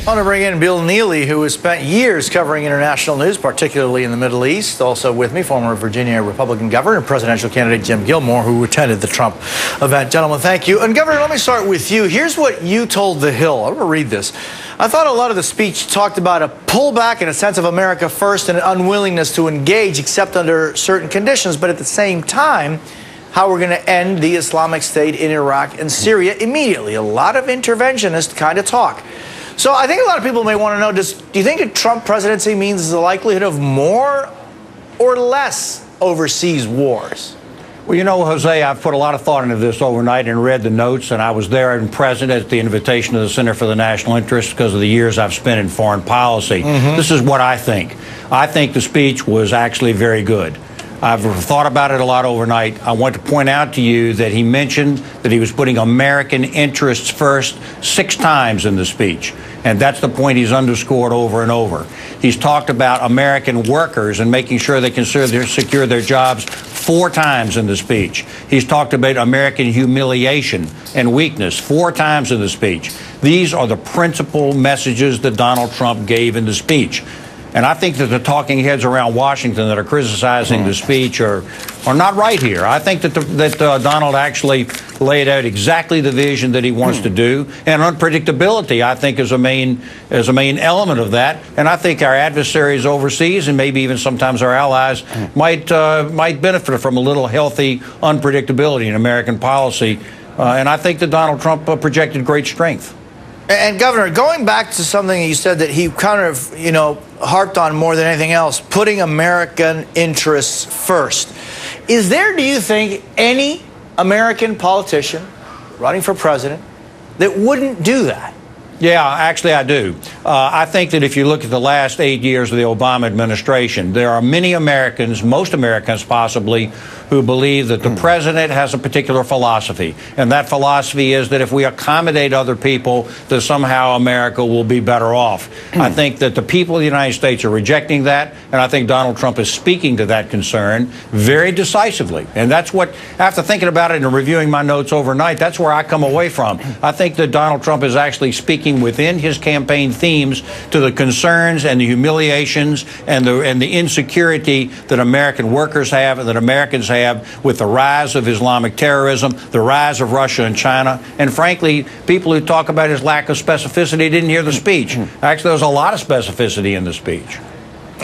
I want to bring in Bill Neely, who has spent years covering international news, particularly in the Middle East. Also with me, former Virginia Republican governor and presidential candidate Jim Gilmore, who attended the Trump event. Gentlemen, thank you. And Governor, let me start with you. Here's what you told The Hill. I'm going to read this. I thought a lot of the speech talked about a pullback and a sense of America first and an unwillingness to engage except under certain conditions, but at the same time, how we're going to end the Islamic State in Iraq and Syria immediately. A lot of interventionist kind of talk. So I think a lot of people may want to know, do you think a Trump presidency means the likelihood of more or less overseas wars? Well, you know, Jose, I've put a lot of thought into this overnight and read the notes, and I was there and present at the invitation of the Center for the National Interest because of the years I've spent in foreign policy. This is what I think. I think the speech was actually very good. I've thought about it a lot overnight. I want to point out to you that he mentioned that he was putting American interests first 6 times in the speech. And that's the point he's underscored over and over. He's talked about American workers and making sure they can secure their jobs 4 times in the speech. He's talked about American humiliation and weakness 4 times in the speech. These are the principal messages that Donald Trump gave in the speech. And I think that the talking heads around Washington that are criticizing the speech are not right here. I think that Donald actually laid out exactly the vision that he wants to do, and unpredictability, I think, is a main element of that. And I think our adversaries overseas, and maybe even sometimes our allies, might benefit from a little healthy unpredictability in American policy. And I think that Donald Trump projected great strength. And Governor, going back to something you said that he kind of, harped on more than anything else, putting American interests first. Is there, do you think, any American politician running for president that wouldn't do that? Yeah, actually I do. I think that if you look at the last 8 years of the Obama administration, there are many Americans, most Americans possibly, who believe that the president has a particular philosophy. And that philosophy is that if we accommodate other people, that somehow America will be better off. I think that the people of the United States are rejecting that, and I think Donald Trump is speaking to that concern very decisively. And that's what, after thinking about it and reviewing my notes overnight, that's where I come away from. I think that Donald Trump is actually speaking within his campaign themes to the concerns and the humiliations and the insecurity that American workers have and that Americans have with the rise of Islamic terrorism, the rise of Russia and China. And frankly, people who talk about his lack of specificity didn't hear the speech. Actually, there was a lot of specificity in the speech.